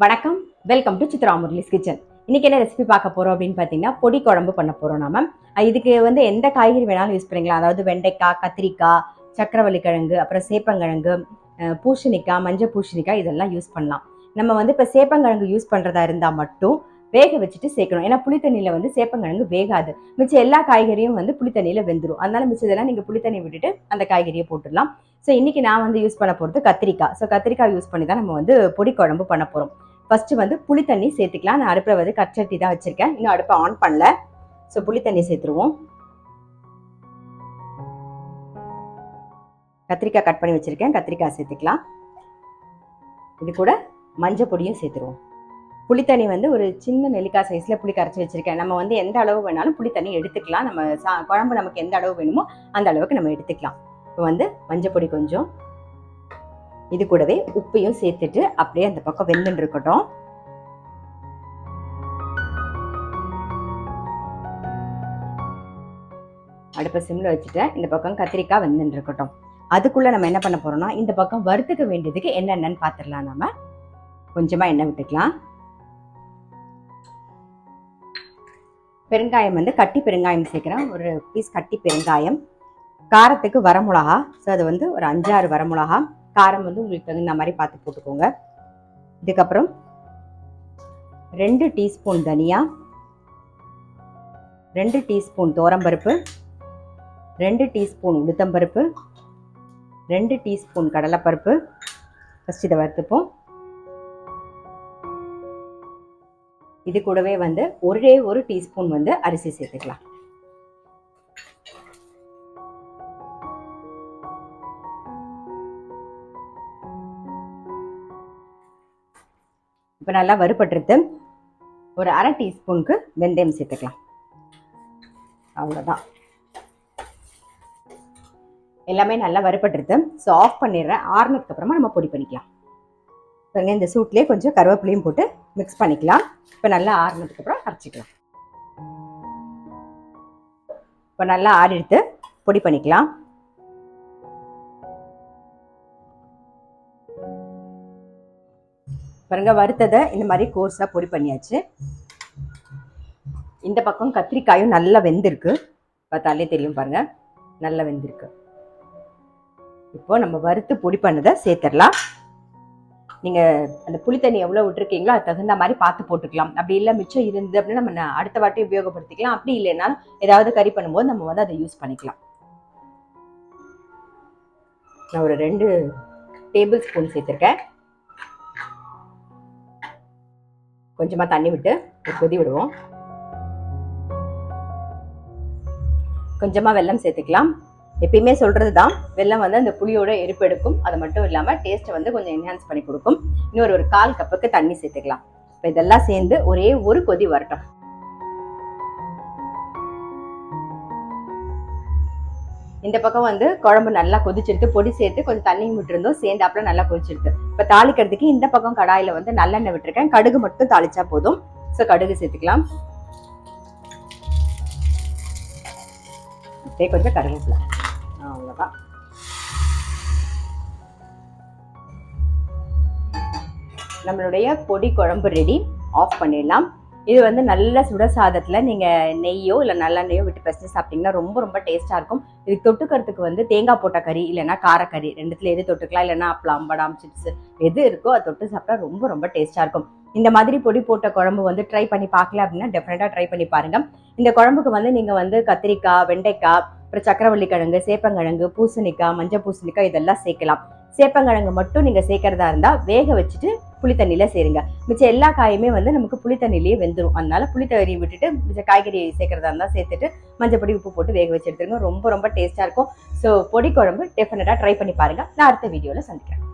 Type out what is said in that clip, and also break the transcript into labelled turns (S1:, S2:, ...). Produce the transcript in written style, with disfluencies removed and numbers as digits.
S1: வணக்கம், welcome to Chitra Murali's kitchen. இன்னைக்கு என்ன ரெசிபி பார்க்க போறோம் அப்படின்னு பார்த்தீங்கன்னா, பொடி குழம்பு பண்ண போறோம் நாம. இதுக்கு வந்து எந்த காய்கறி வேணாலும் யூஸ் பண்ணிக்கலாம். அதாவது வெண்டைக்காய், கத்திரிக்காய், சக்கரவள்ளி கிழங்கு, அப்புறம் சேப்பங்கிழங்கு, பூசணிக்காய், மஞ்சள் பூசணிக்காய் இதெல்லாம் யூஸ் பண்ணலாம். நம்ம வந்து இப்போ சேப்பங்கிழங்கு யூஸ் பண்றதா இருந்தா மட்டும் வேக வச்சுட்டு சேர்க்கணும். ஏன்னா புளித்தண்ணியில வந்து சேப்பங்கிழங்கு வேகாது. மிச்சம் எல்லா காய்கறியும் வந்து புளித்தண்ணியில வெந்துடும். அதனால மிச்சதெல்லாம் நீங்க புளித்தண்ணி விட்டுட்டு அந்த காய்கறியை போட்டுடலாம். ஸோ இன்னைக்கு நான் வந்து யூஸ் பண்ண போறது கத்திரிக்காய். ஸோ கத்திரிக்காய் யூஸ் பண்ணி தான் நம்ம வந்து பொடி குழம்பு பண்ண போறோம். ஃபர்ஸ்ட் வந்து புளி தண்ணி சேர்த்துக்கலாம். நான் அடுப்பில் வந்து கச்சட்டி தான் வச்சிருக்கேன், இன்னும் அடுப்பை ஆன் பண்ணல. ஸோ புளி தண்ணி சேர்த்துருவோம். கத்திரிக்காய் கட் பண்ணி வச்சிருக்கேன், கத்திரிக்காய் சேர்த்துக்கலாம். இது கூட மஞ்சள் பொடியும் சேர்த்துருவோம். புளித்தண்ணி வந்து ஒரு சின்ன நெல்லிக்காய் சைஸ்ல புளி கரைச்சி வச்சிருக்கேன். நம்ம வந்து எந்த அளவு வேணாலும் புளித்தண்ணி எடுத்துக்கலாம். நம்ம குழம்பு நமக்கு எந்த அளவு வேணுமோ அந்த அளவுக்கு நம்ம எடுத்துக்கலாம். இப்போ வந்து மஞ்சள் பொடி கொஞ்சம், இது கூடவே உப்பையும் சேர்த்துட்டு அப்படியே அந்த பக்கம் வெந்துட்டு இருக்கட்டும். அடுப்பை சிம்ல வச்சுட்டேன். இந்த பக்கம் கத்திரிக்காய் வெந்துட்டு இருக்கட்டும். அதுக்குள்ள நம்ம என்ன பண்ண போறோம்னா, இந்த பக்கம் வறுத்துக்க வேண்டியதுக்கு என்னென்னு பார்த்துடலாம். நாம கொஞ்சமா எண்ணெய் விட்டுக்கலாம். பெருங்காயம் வந்து கட்டி பெருங்காயம் சேர்க்கிறேன், ஒரு பீஸ் கட்டி பெருங்காயம். காரத்துக்கு வரமிளகா, ஸோ அது வந்து ஒரு 5-6 வரமிளகா. காரம் வந்து உங்களுக்கு தகுந்த மாதிரி பார்த்து போட்டுக்கோங்க. இதுக்கப்புறம் 2 டீஸ்பூன் தனியா, 2 டீஸ்பூன் தோரம்பருப்பு, 2 டீஸ்பூன் உளுத்தம்பருப்பு, 2 டீஸ்பூன் கடலைப்பருப்பு. ஃபர்ஸ்ட் இதை வறுத்துப்போம். இது கூடவே வந்து ஒரே ஒரு டீஸ்பூன் வந்து அரிசி சேர்த்துக்கலாம். இப்போ நல்லா வறுபட்டுருது. ஒரு 1/2 டீஸ்பூனுக்கு வெந்தயம் சேர்த்துக்கலாம். அவ்வளோதான், எல்லாமே நல்லா வறுபட்டுருது. ஸோ ஆஃப் பண்ணிடுறேன். ஆறுனதுக்கு அப்புறமா நம்ம பொடி பண்ணிக்கலாம். பாருங்க, இந்த சூட்லேயே கொஞ்சம் கருவேப்பிலையும் போட்டு மிக்ஸ் பண்ணிக்கலாம். இப்போ நல்லா ஆறுனதுக்கு அப்புறம் அரைச்சிக்கலாம். இப்போ நல்லா ஆறிடுத்து பொடி பண்ணிக்கலாம். பாருங்க, வறுத்ததை இந்த மாதிரி கோர்ஸா பொடி பண்ணியாச்சு. இந்த பக்கம் கத்திரிக்காயும் நல்லா வெந்திருக்கு, பார்த்தாலே தெரியும். பாருங்க, நல்லா வெந்திருக்கு. இப்போ நம்ம வறுத்து பொடி பண்ணதை சேர்த்துடலாம். நீங்க அந்த புளி தண்ணி எவ்வளவு விட்டுருக்கீங்களோ அது தகுந்த மாதிரி பார்த்து போட்டுக்கலாம். அப்படி இல்லை மிச்சம் இருந்து அப்படின்னா நம்ம அடுத்த வாட்டி உபயோகப்படுத்திக்கலாம். அப்படி இல்லைன்னா ஏதாவது கறி பண்ணும்போது நம்ம வந்து அதை யூஸ் பண்ணிக்கலாம். நான் ஒரு 2 டேபிள் ஸ்பூன் சேர்த்துருக்கேன். கொஞ்சமா தண்ணி விட்டு ஒரு கொதி விடுவோம். கொஞ்சமா வெல்லம் சேர்த்துக்கலாம். எப்பயுமே சொல்றதுதான், வெல்லம் வந்து அந்த புளியோட எரிப்பு எடுக்கும். அது மட்டும் இல்லாம டேஸ்ட்டை வந்து கொஞ்சம் என்ஹான்ஸ் பண்ணி கொடுக்கும். இன்னொரு 1/4 கப்புக்கு தண்ணி சேர்த்துக்கலாம். இப்போ இதெல்லாம் சேர்ந்து ஒரே ஒரு கொதி வரட்டும். இந்த பக்கம் வந்து குழம்பு நல்லா கொதிச்சிருத்து. பொடி சேர்த்து கொஞ்சம் தண்ணி விட்டுருந்தோம், சேர்ந்தாப்புல நல்லா கொதிச்சிருத்து. இப்போ தாளிக்கிறதுக்கு இந்த பக்கம் கடாயில வந்து நல்லெண்ணெய் விட்டுருக்கேன். கடுகு மட்டும் தாளிச்சா போதும். ஸோ கடுகு சேர்த்துக்கலாம். அப்படியே கொஞ்சம் கருவேப்பிலை, அவ்வளோதான். நம்மளுடைய பொடி குழம்பு ரெடி. ஆஃப் பண்ணிடலாம். இது வந்து நல்ல சுடசாதத்துல நீங்க நெய்யோ இல்லை நல்லெண்ணெயோ விட்டு பசிச்சு சாப்பிட்டீங்கன்னா ரொம்ப ரொம்ப டேஸ்டா இருக்கும். இதுக்கு தொட்டுக்கிறதுக்கு வந்து தேங்காய் போட்ட கறி இல்லைன்னா காரக்கறி, ரெண்டுத்துல எது தொட்டுக்கலாம். இல்லைன்னா அப்பளம், படாம், சிப்ஸ் எது இருக்கோ அதை தொட்டு சாப்பிட்டா ரொம்ப ரொம்ப டேஸ்டா இருக்கும். இந்த மாதிரி பொடி போட்ட குழம்பு வந்து ட்ரை பண்ணி பார்க்கல அப்படின்னா டெஃபினட்டா ட்ரை பண்ணி பாருங்க. இந்த குழம்புக்கு வந்து நீங்க வந்து கத்திரிக்காய், வெண்டைக்காய், அப்புறம் சக்கரவள்ளி கிழங்கு, சேப்பங்கிழங்கு, பூசணிக்காய், மஞ்சள் பூசணிக்காய் இதெல்லாம் சேர்க்கலாம். சேப்பங்கிழங்கு மட்டும் நீங்க சேர்க்கறதா இருந்தா வேக வச்சுட்டு புளித்தண்ணியில சேருங்க. மிச்சம் எல்லா காயுமே வந்து நமக்கு புளித்தண்ணிலேயே வெந்துடும். அதனால புளித்தண்ணி விட்டுட்டு மிச்ச காய்கறி சேர்க்கறதா இருந்தா சேர்த்துட்டு மஞ்சள் பொடி, உப்பு போட்டு வேக வச்சு எடுத்துருங்க. ரொம்ப ரொம்ப டேஸ்டா இருக்கும். ஸோ பொடி குழம்பு டெஃபினட்டா ட்ரை பண்ணி பாருங்க. நான் அடுத்த வீடியோல சந்திக்கிறேன்.